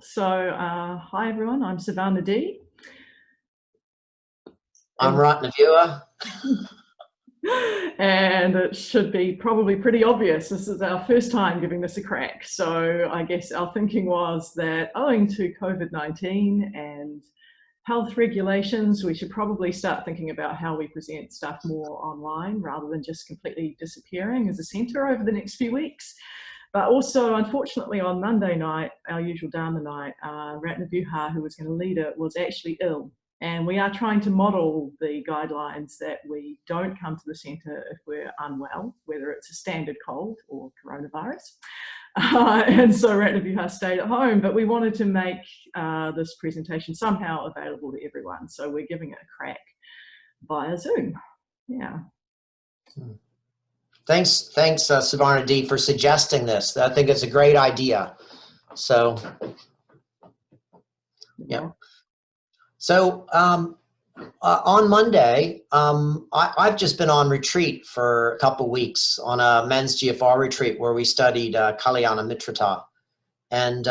Hi everyone, I'm Suvarnadhi. I'm Ratnavyuha. And it should be probably pretty obvious. This is our first time giving this a crack. So I guess our thinking was that owing to COVID-19 and health regulations, we should probably start thinking about how we present stuff more online rather than just completely disappearing as a centre over the next few weeks. But also, unfortunately, on Monday night, our usual Dharma night, Ratnavyuha, who was going to lead it, was actually ill. And we are trying to model the guidelines that we don't come to the centre if we're unwell, whether it's a standard cold or coronavirus. And so Ratnavyuha stayed at home, but we wanted to make this presentation somehow available to everyone. So we're giving it a crack via Zoom. Yeah. Thanks, Suvarnadhi, for suggesting this. I think it's a great idea. So, yeah. So on Monday, I've just been on retreat for a couple weeks on a men's GFR retreat where we studied Kalyana Mitrata. And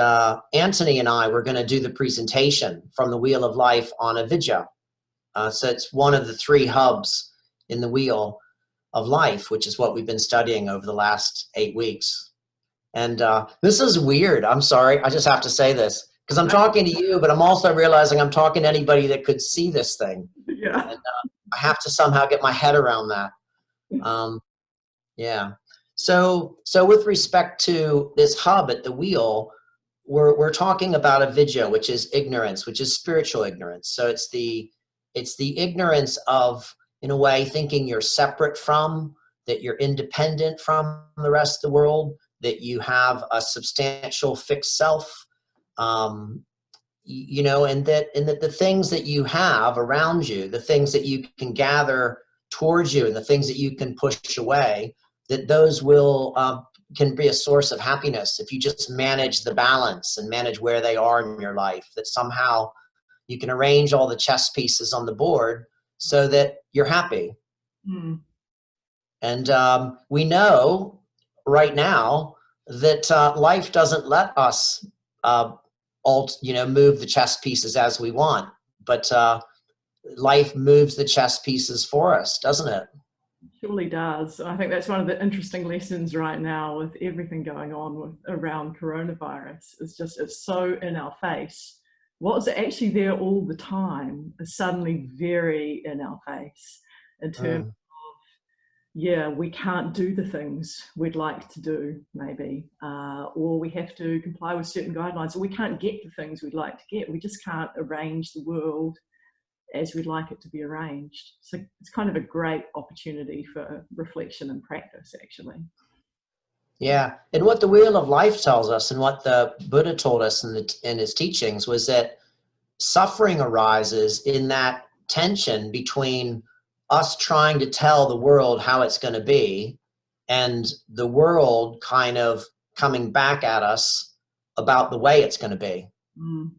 Antony and I were going to do the presentation from the Wheel of Life on avidya. So it's one of the 3 hubs in the Wheel of Life, which is what we've been studying over the last 8 weeks. And this is weird. I'm sorry. I just have to say this because I'm talking to you, but I'm also realizing I'm talking to anybody that could see this thing. Yeah. And I have to somehow get my head around that. Yeah. So with respect to this hub at the wheel, we're talking about avidya, which is ignorance, which is spiritual ignorance. So it's the ignorance of, in a way, thinking you're separate from, that you're independent from the rest of the world, that you have a substantial fixed self, you know, and that the things that you have around you, the things that you can gather towards you and the things that you can push away, that those will can be a source of happiness if you just manage the balance and manage where they are in your life, that somehow you can arrange all the chess pieces on the board so that you're happy. Mm. And we know right now that life doesn't let us move the chess pieces as we want, but life moves the chess pieces for us, doesn't it? Surely does. I think that's one of the interesting lessons right now with everything going on around coronavirus. It's so in our face. What was actually there all the time is suddenly very in our face in terms of, yeah, we can't do the things we'd like to do, maybe, or we have to comply with certain guidelines, or we can't get the things we'd like to get. We just can't arrange the world as we'd like it to be arranged. So it's kind of a great opportunity for reflection and practice, actually. Yeah, and what the Wheel of Life tells us and what the Buddha told us in his teachings was that suffering arises in that tension between us trying to tell the world how it's going to be and the world kind of coming back at us about the way it's going to be. Mm.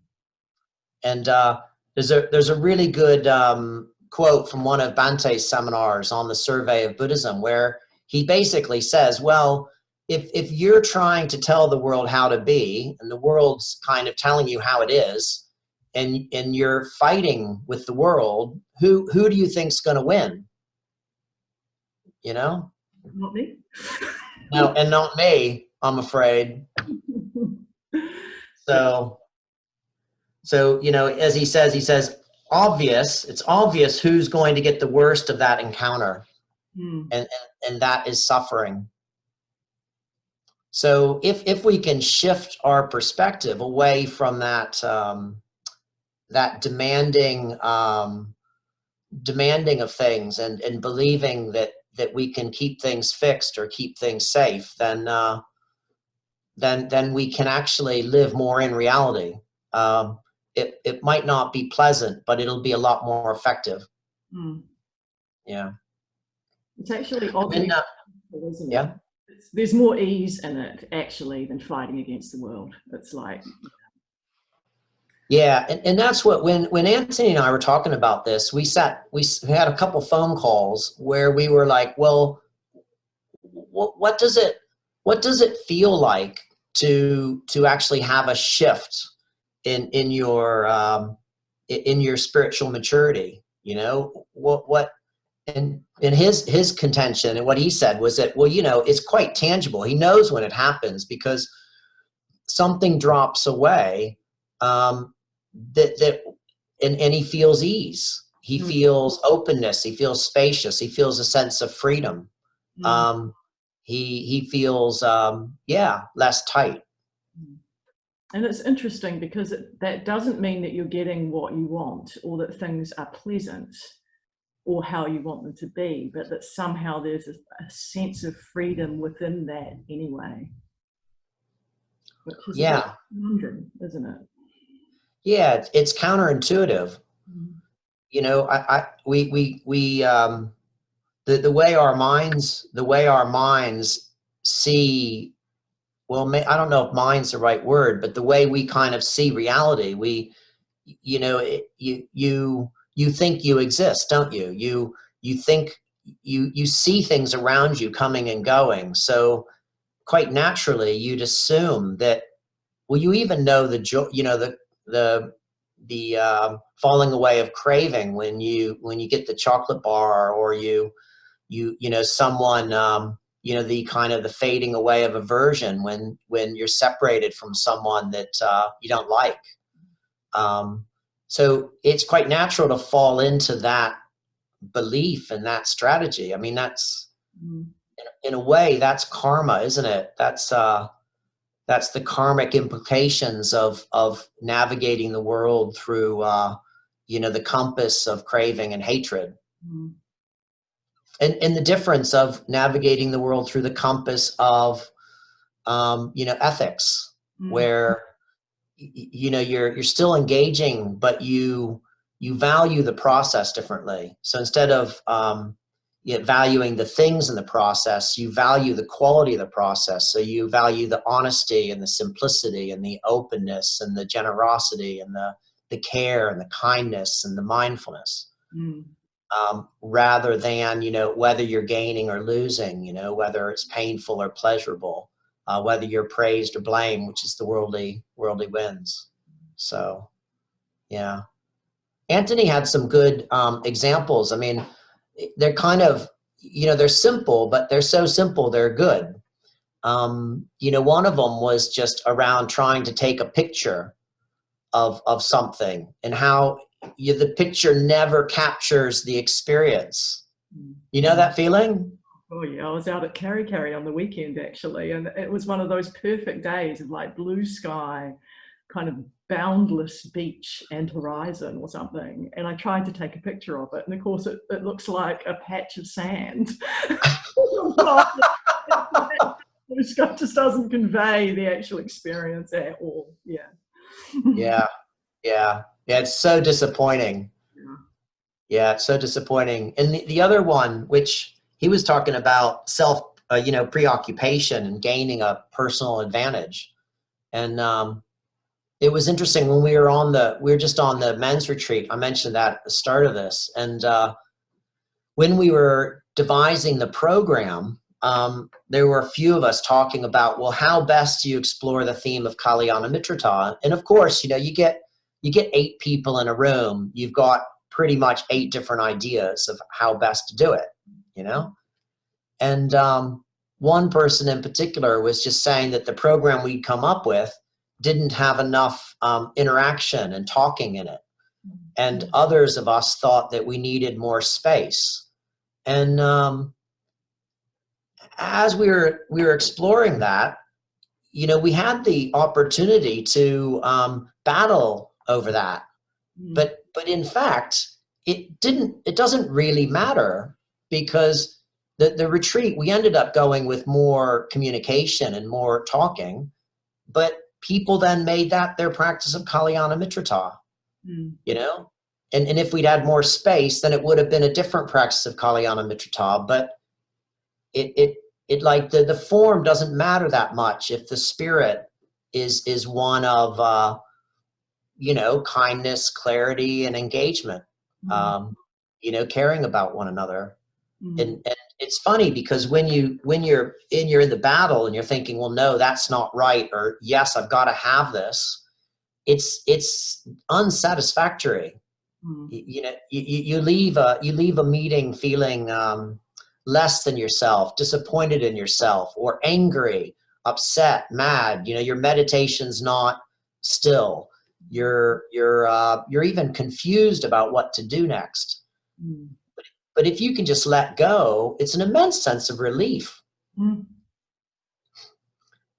And there's a really good quote from one of Bante's seminars on the survey of Buddhism where he basically says, well, if you're trying to tell the world how to be and the world's kind of telling you how it is, and you're fighting with the world, who do you think's going to win? You know? Not me. No, and not me, I'm afraid. So you know, as he says, it's obvious who's going to get the worst of that encounter. And that is suffering. So if we can shift our perspective away from that that demanding of things and believing that we can keep things fixed or keep things safe, then we can actually live more in reality. It might not be pleasant, but it'll be a lot more effective. Yeah. It's actually oddly, isn't it? Yeah. There's more ease in it actually than fighting against the world. It's like, yeah, and that's what when Antony and I were talking about this, we had a couple phone calls where we were like, well, what does it feel like to actually have a shift in your spiritual maturity? You know, what and in his contention and what he said was that, well, you know, it's quite tangible. He knows when it happens because something drops away, that and he feels ease. He feels openness. He feels spacious. He feels a sense of freedom. He feels less tight. And it's interesting because that doesn't mean that you're getting what you want or that things are pleasant or how you want them to be, but that somehow there's a sense of freedom within that anyway. Which is a conundrum, isn't it? Yeah, it's counterintuitive. You know, the way our minds see, well, I don't know if mind's the right word, but the way we kind of see reality, you know, you think you exist, don't you? You think you see things around you coming and going. So quite naturally, you'd assume that, well, you even know the joy, you know, the falling away of craving when you get the chocolate bar, or you know, someone, you know, the kind of the fading away of aversion when you're separated from someone that you don't like. So it's quite natural to fall into that belief and that strategy. I mean, that's in a way, that's karma, isn't it? That's the karmic implications of navigating the world through you know, the compass of craving and hatred. And the difference of navigating the world through the compass of you know, ethics, where you know, you're still engaging, but you value the process differently. So instead of valuing the things in the process, you value the quality of the process. So you value the honesty and the simplicity and the openness and the generosity and the care and the kindness and the mindfulness, rather than, you know, whether you're gaining or losing, you know, whether it's painful or pleasurable, whether you're praised or blamed, which is the worldly wins. So, yeah. Antony had some good examples. I mean, they're kind of, you know, they're simple, but they're so simple, they're good. You know, one of them was just around trying to take a picture of something, and how the picture never captures the experience. You know that feeling? Oh yeah, I was out at Kari on the weekend actually, and it was one of those perfect days of like blue sky, kind of boundless beach and horizon or something. And I tried to take a picture of it, and of course it looks like a patch of sand. Blue sky just doesn't convey the actual experience at all. Yeah, it's so disappointing. Yeah, it's so disappointing. And the other one, which he was talking about, self, you know, preoccupation and gaining a personal advantage. And it was interesting when we were just on the men's retreat. I mentioned that at the start of this. And when we were devising the program, there were a few of us talking about, well, how best do you explore the theme of Kalyana Mitrata? And of course, you know, you get 8 people in a room, you've got pretty much 8 different ideas of how best to do it, you know? And one person in particular was just saying that the program we'd come up with didn't have enough interaction and talking in it. And others of us thought that we needed more space. And as we were exploring that, you know, we had the opportunity to battle over that. But in fact, it doesn't really matter, because the retreat, we ended up going with more communication and more talking, but people then made that their practice of Kalyana Mitrata, you know? And if we'd had more space, then it would have been a different practice of Kalyana Mitrata, but it like the form doesn't matter that much if the spirit is one of you know, kindness, clarity, and engagement, you know, caring about one another. And it's funny because when you're in the battle and you're thinking, well, no, that's not right, or yes, I've got to have this, it's unsatisfactory. Mm. You know, you leave a meeting feeling less than yourself, disappointed in yourself, or angry, upset, mad. You know, your meditation's not still. You're even confused about what to do next. Mm. But if you can just let go, it's an immense sense of relief. Mm.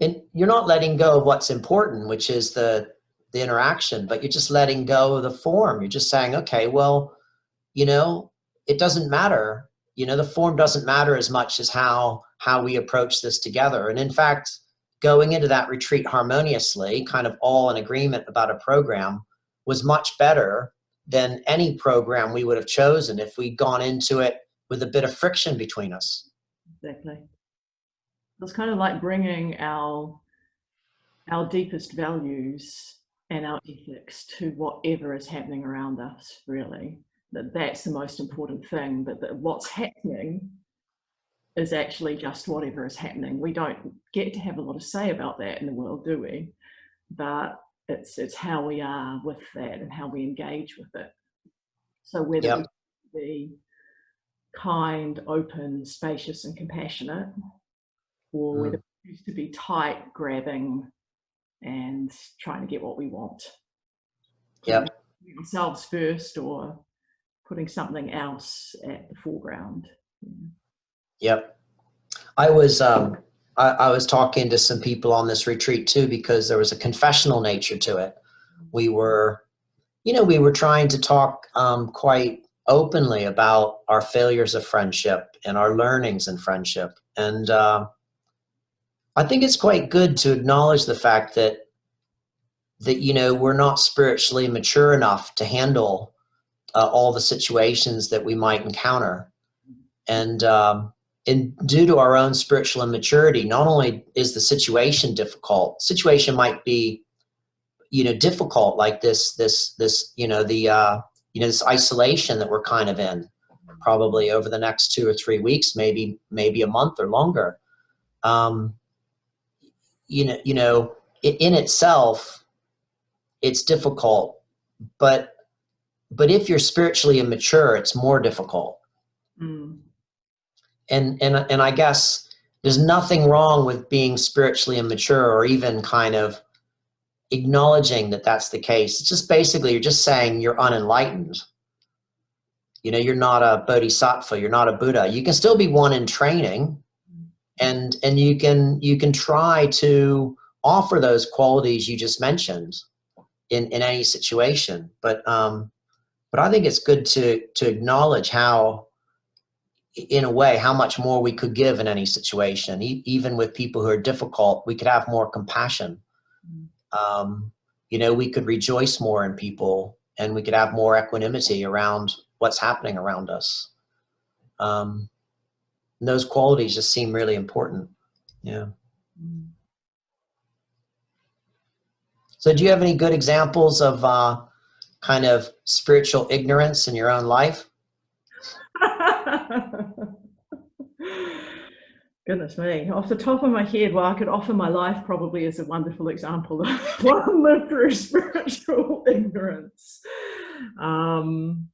And you're not letting go of what's important, which is the interaction, but you're just letting go of the form. You're just saying, okay, well, you know, it doesn't matter. You know, the form doesn't matter as much as how we approach this together. And in fact, going into that retreat harmoniously, kind of all in agreement about a program, was much better than any program we would have chosen if we'd gone into it with a bit of friction between us. Exactly. It's kind of like bringing our deepest values and our ethics to whatever is happening around us, really. That's the most important thing, that what's happening is actually just whatever is happening. We don't get to have a lot of say about that in the world, do we? But it's how we are with that and how we engage with it. So whether we Yep. be kind, open, spacious, and compassionate, or whether we choose to be tight, grabbing, and trying to get what we want. Putting Yep. ourselves first or putting something else at the foreground. Yep. I was I was talking to some people on this retreat too, because there was a confessional nature to it. We were, you know, we were trying to talk quite openly about our failures of friendship and our learnings in friendship. And I think it's quite good to acknowledge the fact that you know, we're not spiritually mature enough to handle all the situations that we might encounter. And due to our own spiritual immaturity, not only is the situation difficult, situation might be, you know, difficult, like this, you know, you know, this isolation that we're kind of in, probably over the next 2 or 3 weeks, maybe a month or longer. You know, in itself, it's difficult, but if you're spiritually immature, it's more difficult. Mm. And I guess there's nothing wrong with being spiritually immature or even kind of acknowledging that that's the case. It's just basically, you're just saying you're unenlightened. You know, you're not a bodhisattva, you're not a Buddha. You can still be one in training, and you can try to offer those qualities you just mentioned in any situation. But I think it's good to acknowledge how, in a way, how much more we could give in any situation. Even with people who are difficult, we could have more compassion. You know, we could rejoice more in people, and we could have more equanimity around what's happening around us. And those qualities just seem really important. Yeah. So do you have any good examples of kind of spiritual ignorance in your own life? Goodness me, off the top of my head, well, I could offer my life probably as a wonderful example of one lived through spiritual ignorance. Gosh.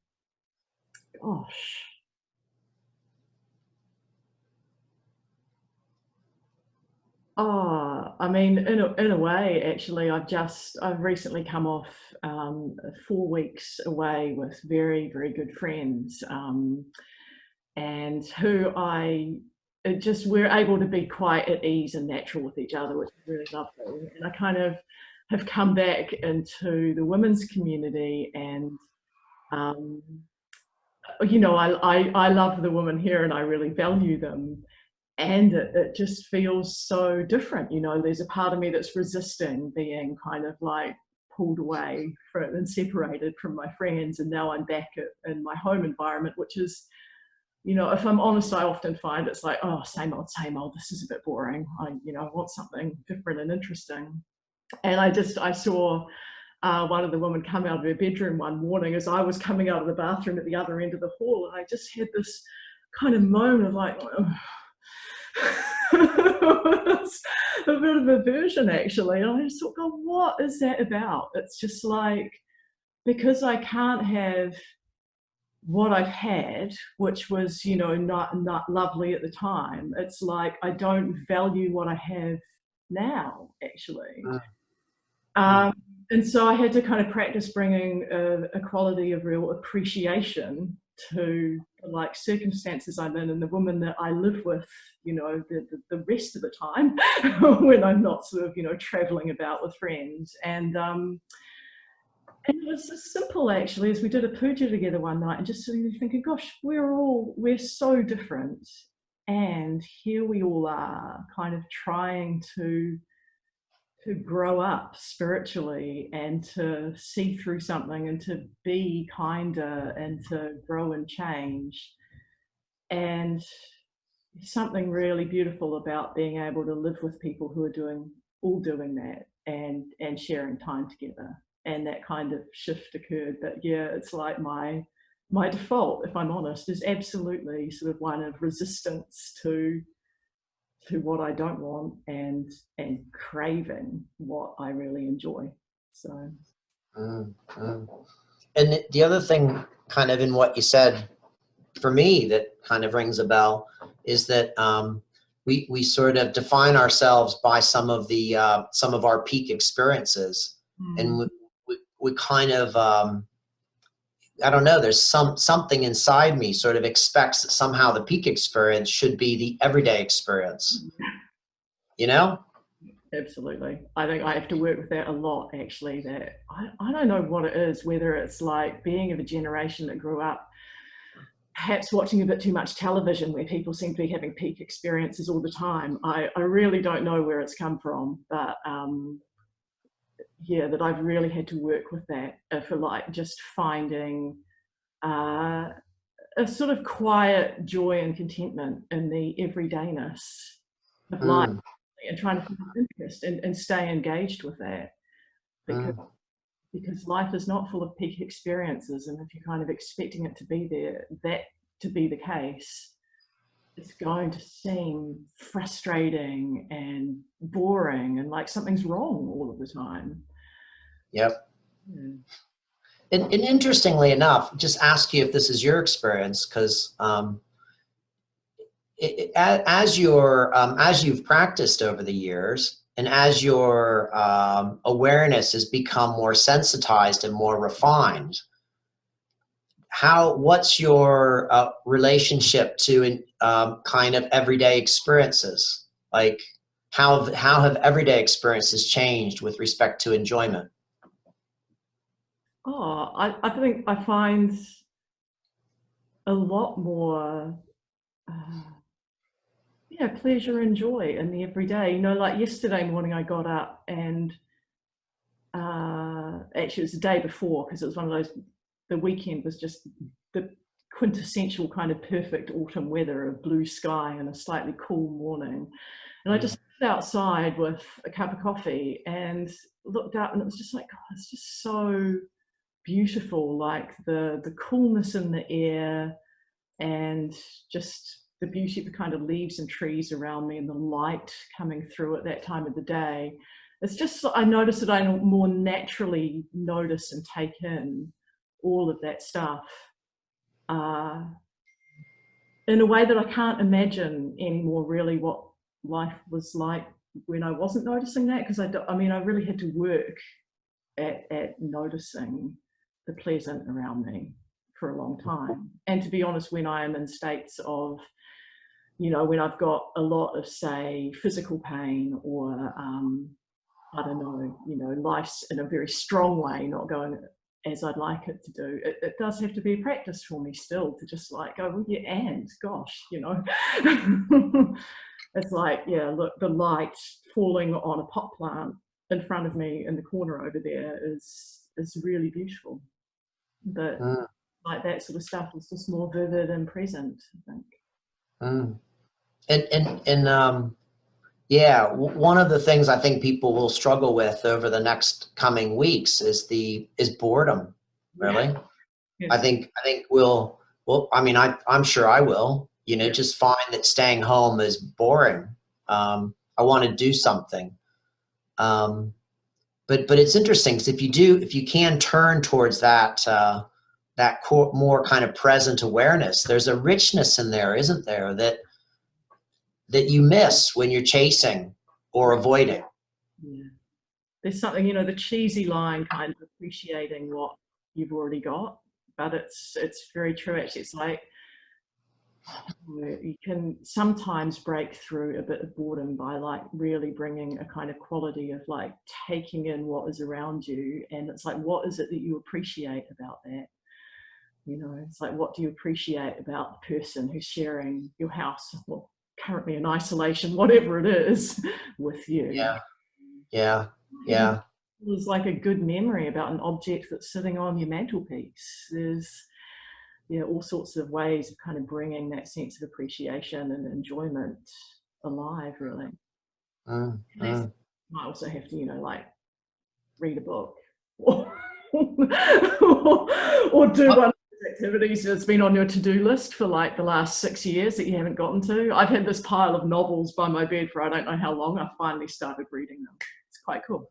Oh, I mean, in a way, actually, I've recently come off 4 weeks away with very, very good friends, and who we're able to be quite at ease and natural with each other, which is really lovely. And I kind of have come back into the women's community, and you know, I love the women here, and I really value them. And it just feels so different. You know, there's a part of me that's resisting being kind of like pulled away and separated from my friends. And now I'm back in my home environment, which is, you know, if I'm honest, I often find it's like, oh, same old, this is a bit boring. I want something different and interesting. And I saw one of the women come out of her bedroom one morning as I was coming out of the bathroom at the other end of the hall. And I just had this kind of moan of like, oh, It was a bit of aversion, actually. And I just thought, God, what is that about? It's just like, because I can't have what I've had, which was, you know, not lovely at the time. It's like I don't value what I have now, actually. Um, and so I had to kind of practice bringing a quality of real appreciation to like circumstances I'm in and the woman that I live with, you know, the rest of the time when I'm not sort of, you know, traveling about with friends. And it was as simple, actually, as we did a puja together one night and just sitting there thinking, gosh, we're so different. And here we all are kind of trying to grow up spiritually and to see through something and to be kinder and to grow and change. And something really beautiful about being able to live with people who are all doing that and sharing time together. And that kind of shift occurred. But yeah, it's like my default, if I'm honest, is absolutely sort of one of resistance to what I don't want and craving what I really enjoy. So And the other thing kind of in what you said for me that kind of rings a bell is that we sort of define ourselves by some of our peak experiences. And we kind of I don't know, there's something inside me sort of expects that somehow the peak experience should be the everyday experience, you know? Absolutely. I think I have to work with that a lot, actually, that I don't know what it is, whether it's like being of a generation that grew up perhaps watching a bit too much television where people seem to be having peak experiences all the time. I really don't know where it's come from, but yeah, that I've really had to work with that for like just finding a sort of quiet joy and contentment in the everydayness of life and trying to find interest and stay engaged with that because life is not full of peak experiences, and if you're kind of expecting it to be there, that to be the case, it's going to seem frustrating and boring and like something's wrong all of the time. Yep. And interestingly enough, just ask you if this is your experience, because as you've practiced over the years, and as your awareness has become more sensitized and more refined, what's your relationship to kind of everyday experiences? Like, how have everyday experiences changed with respect to enjoyment? Oh, I think I find a lot more pleasure and joy in the everyday. You know, like yesterday morning I got up and actually it was the day before, because it was one of those, the weekend was just the quintessential kind of perfect autumn weather of blue sky and a slightly cool morning. And I just sat outside with a cup of coffee and looked up, and it was just like, God, it's just so beautiful, like the coolness in the air and just the beauty of the kind of leaves and trees around me and the light coming through at that time of the day. It's just, I notice that I more naturally notice and take in all of that stuff in a way that I can't imagine anymore really what life was like when I wasn't noticing that, because I mean, I really had to work at noticing the pleasant around me for a long time. And to be honest, when I am in states of, you know, when I've got a lot of, say, physical pain or, I don't know, you know, life's in a very strong way, not going as I'd like it to do, it does have to be a practice for me still to just like go, well, yeah, and gosh, you know. It's like, yeah, look, the light falling on a pot plant in front of me in the corner over there is really beautiful. But like that sort of stuff is just more vivid and present, I think. And yeah, one of the things I think people will struggle with over the next coming weeks is boredom. Really, yes. I think we'll. I mean, I'm sure I will. you know, just find that staying home is boring. I want to do something. But it's interesting because if you can turn towards that, more kind of present awareness, there's a richness in there, isn't there, that you miss when you're chasing or avoiding. Yeah. There's something, you know, the cheesy line, kind of appreciating what you've already got, but it's very true. Actually, it's like, you can sometimes break through a bit of boredom by like really bringing a kind of quality of like taking in what is around you, and it's like, what is it that you appreciate about that? You know, it's like, what do you appreciate about the person who's sharing your house, well, currently in isolation, whatever it is, with you? Yeah. There's like a good memory about an object that's sitting on your mantelpiece. There's, you know, all sorts of ways of kind of bringing that sense of appreciation and enjoyment alive, really. You might also have to, you know, like read a book or, or do one of those activities that's been on your to-do list for like the last 6 years that you haven't gotten to. I've had this pile of novels by my bed for I don't know how long. I finally started reading them. It's quite cool.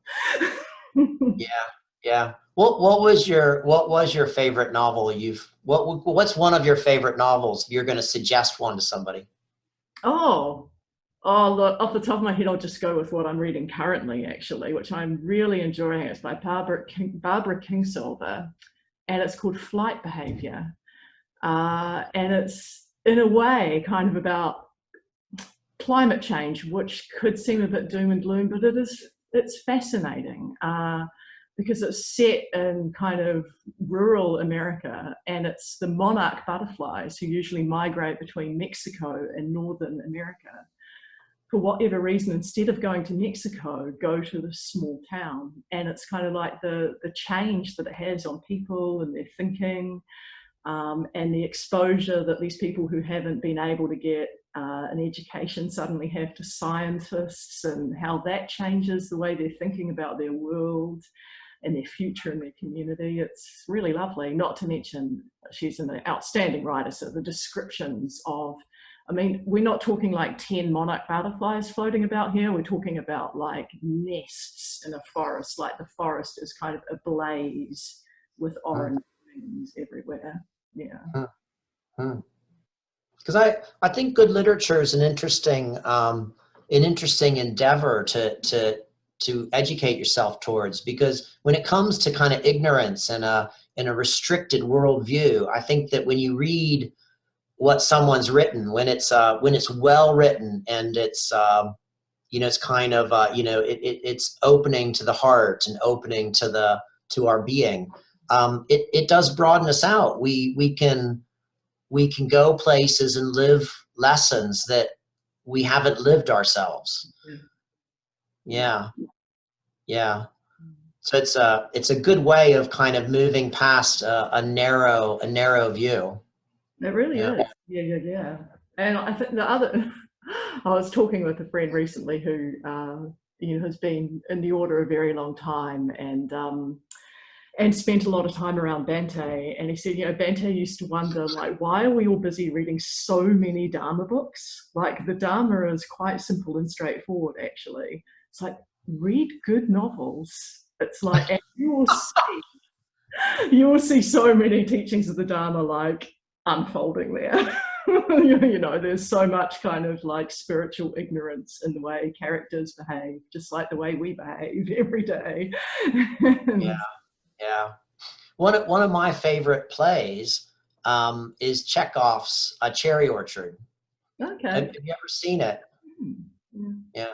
Yeah. What was your favorite novel? What's one of your favorite novels if you're going to suggest one to somebody? Oh, look, off the top of my head, I'll just go with what I'm reading currently, actually, which I'm really enjoying. It's by Barbara Kingsolver, and it's called Flight Behavior. And it's, in a way, kind of about climate change, which could seem a bit doom and gloom, but it's fascinating. Because it's set in kind of rural America, and it's the monarch butterflies who usually migrate between Mexico and Northern America. For whatever reason, instead of going to Mexico, go to this small town. And it's kind of like the change that it has on people and their thinking, and the exposure that these people who haven't been able to get an education suddenly have to scientists, and how that changes the way they're thinking about their world and their future and their community. It's really lovely. Not to mention, she's an outstanding writer, so the descriptions of, I mean, we're not talking like 10 monarch butterflies floating about here. We're talking about like nests in a forest, like the forest is kind of ablaze with orange wings everywhere. Yeah. Because I think good literature is an interesting endeavor to educate yourself towards, because when it comes to kind of ignorance and in a restricted worldview, I think that when you read what someone's written, when it's well written, and it's you know, it's kind of it's opening to the heart and opening to our being, it does broaden us out. We can go places and live lessons that we haven't lived ourselves. Yeah. So it's a good way of kind of moving past a narrow view. It really is. Yeah. And I think the other, I was talking with a friend recently who, you know, has been in the order a very long time, and spent a lot of time around Bante. And he said, you know, Bante used to wonder, like, why are we all busy reading so many Dharma books? Like, the Dharma is quite simple and straightforward, actually. It's like, read good novels. It's like, and you will see so many teachings of the Dharma like unfolding there. You know, there's so much kind of like spiritual ignorance in the way characters behave, just like the way we behave every day. Yeah. One of my favorite plays is Chekhov's A Cherry Orchard. Okay. Have you ever seen it? Yeah.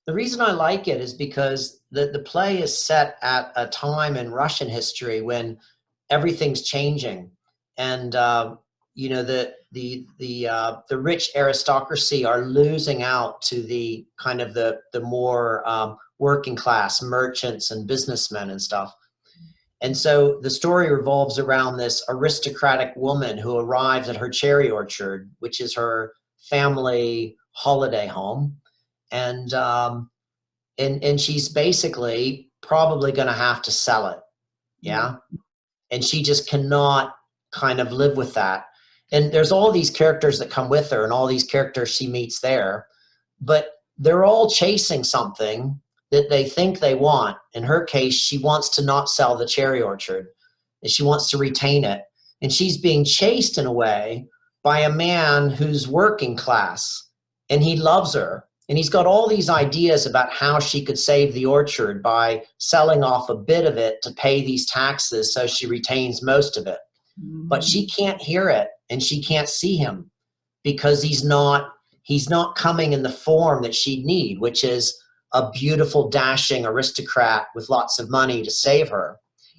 The reason I like it is because the play is set at a time in Russian history when everything's changing, and you know, the rich aristocracy are losing out to the kind of the more working class merchants and businessmen and stuff. And so the story revolves around this aristocratic woman who arrives at her cherry orchard, which is her family holiday home. And she's basically probably going to have to sell it. Yeah. And she just cannot kind of live with that. and there's all these characters that come with her and all these characters she meets there, but they're all chasing something that they think they want. In her case, she wants to not sell the cherry orchard, and she wants to retain it. And she's being chased in a way by a man who's working class, and he loves her. And he's got all these ideas about how she could save the orchard by selling off a bit of it to pay these taxes so she retains most of it. But she can't hear it and she can't see him because he's not coming in the form that she'd need, which is a beautiful, dashing aristocrat with lots of money to save her.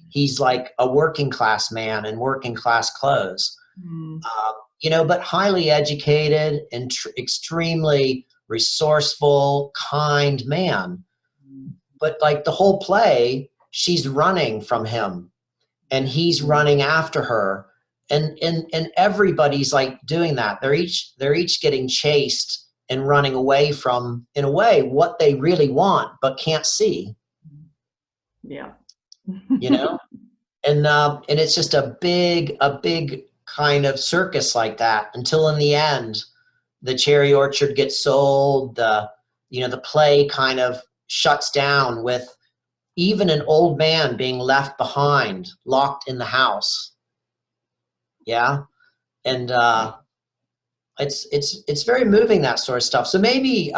He's like a working class man in working class clothes, but highly educated and extremely resourceful, kind man. But like the whole play, she's running from him and he's running after her. And everybody's like doing that. They're each getting chased and running away from, in a way, what they really want but can't see. Yeah. And it's just a big kind of circus like that until in the end, the cherry orchard gets sold. The play kind of shuts down with even an old man being left behind, locked in the house. Yeah. And it's very moving, that sort of stuff. So maybe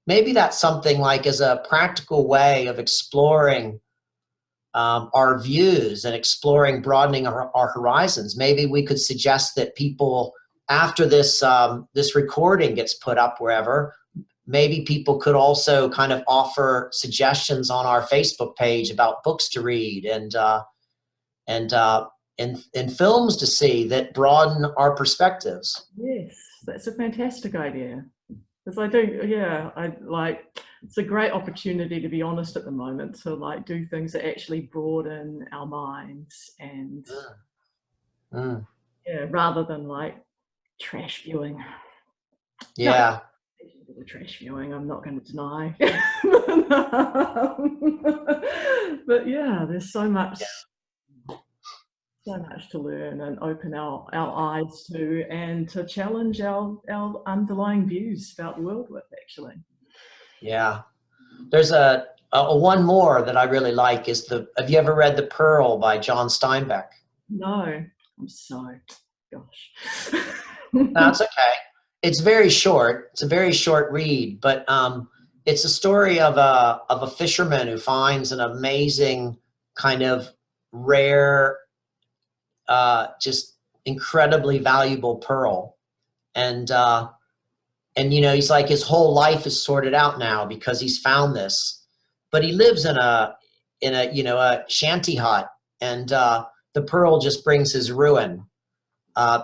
that's something like as a practical way of exploring our views and exploring, broadening our horizons. Maybe we could suggest that people, after this recording gets put up wherever, maybe people could also kind of offer suggestions on our Facebook page about books to read and films to see that broaden our perspectives. Yes, that's a fantastic idea. Because it's a great opportunity, to be honest, at the moment, to like do things that actually broaden our minds and rather than like trash viewing. Yeah. No, the trash viewing, I'm not going to deny. But yeah, there's so much to learn and open our eyes to, and to challenge our underlying views about the world with, actually. Yeah. There's a one more that I really like is have you ever read The Pearl by John Steinbeck? No, I'm sorry. Gosh. No, it's okay. It's very short. It's a very short read, but it's a story of a fisherman who finds an amazing kind of rare, just incredibly valuable pearl. And he's like, his whole life is sorted out now because he's found this, but he lives in a shanty hut, and the pearl just brings his ruin.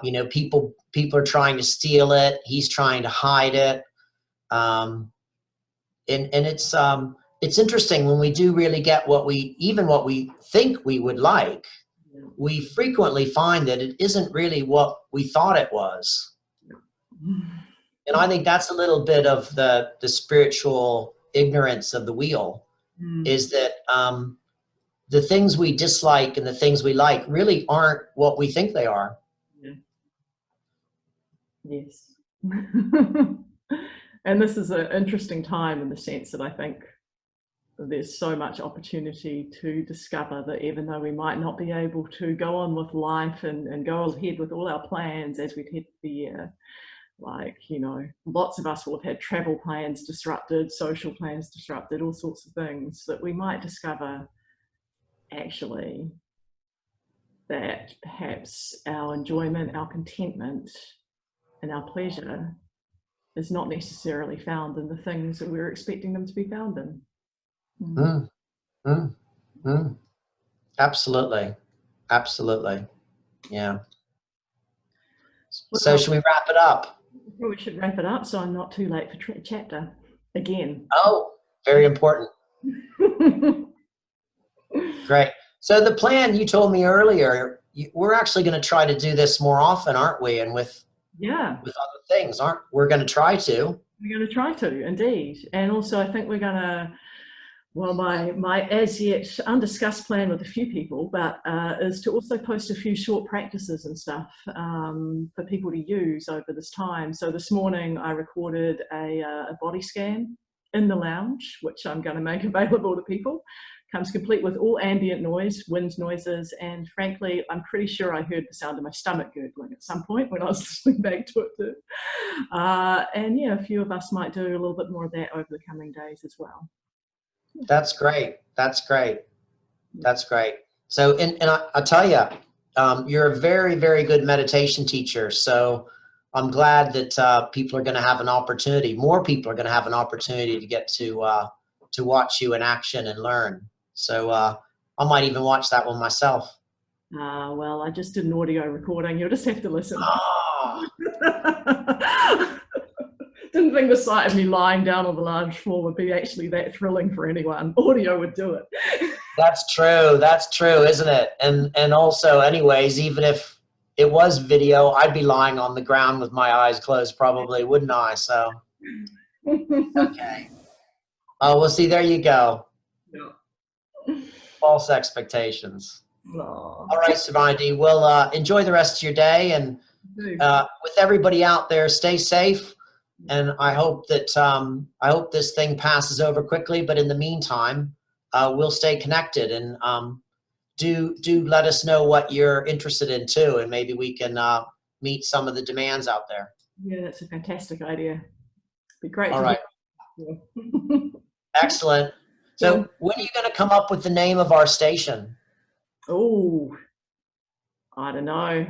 People are trying to steal it. He's trying to hide it. And it's interesting when we do really get what we think we would like. We frequently find that it isn't really what we thought it was. And I think that's a little bit of the spiritual ignorance of the wheel, is that the things we dislike and the things we like really aren't what we think they are. Yeah. Yes. And this is an interesting time in the sense that I think there's so much opportunity to discover that even though we might not be able to go on with life and go ahead with all our plans as we'd head the year, lots of us will have had travel plans disrupted, social plans disrupted, all sorts of things, that we might discover actually that perhaps our enjoyment, our contentment, and our pleasure is not necessarily found in the things that we're expecting them to be found in. Absolutely. Yeah. So should we wrap it up? We should wrap it up so I'm not too late for chapter again. Oh, very important. Great. So the plan you told me earlier, we're actually going to try to do this more often, aren't we? And with other things, aren't we? We're going to try to. We're going to try to, indeed. And also I think we're going to Well, my as yet undiscussed plan with a few people, but is to also post a few short practices and stuff for people to use over this time. So this morning I recorded a body scan in the lounge, which I'm going to make available to people. Comes complete with all ambient noise, wind noises, and frankly, I'm pretty sure I heard the sound of my stomach gurgling at some point when I was listening back to it too. And yeah, a few of us might do a little bit more of that over the coming days as well. That's great. That's great. That's great. So, and I'll tell you, you're a very, very good meditation teacher. So I'm glad that people are going to have an opportunity. More people are going to have an opportunity to get to watch you in action and learn. So I might even watch that one myself. Well, I just did an audio recording. You'll just have to listen. Oh. Didn't think the sight of me lying down on the lounge floor would be actually that thrilling for anyone. Audio would do it. That's true. That's true, isn't it? And also, anyways, even if it was video, I'd be lying on the ground with my eyes closed, probably, wouldn't I? So, okay. Oh, well, see, there you go. Yeah. False expectations. Oh. All right, Suvarnadhi, well, enjoy the rest of your day, and with everybody out there, stay safe. And I hope that this thing passes over quickly. But in the meantime, we'll stay connected, and do let us know what you're interested in too, and maybe we can meet some of the demands out there. Yeah, that's a fantastic idea. It'd be great. All right. Excellent. So Yeah. when are you going to come up with the name of our station? Oh, I don't know.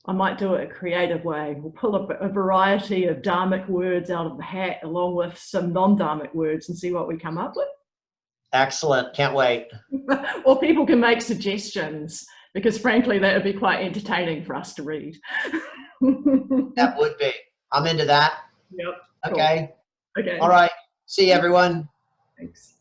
I might do it a creative way. We'll pull up a variety of dharmic words out of the hat along with some non-dharmic words and see what we come up with. Excellent. Can't wait. Or people can make suggestions, because frankly, that would be quite entertaining for us to read. That would be. I'm into that. Yep. Okay. Cool. Okay. All right. See you, everyone. Thanks.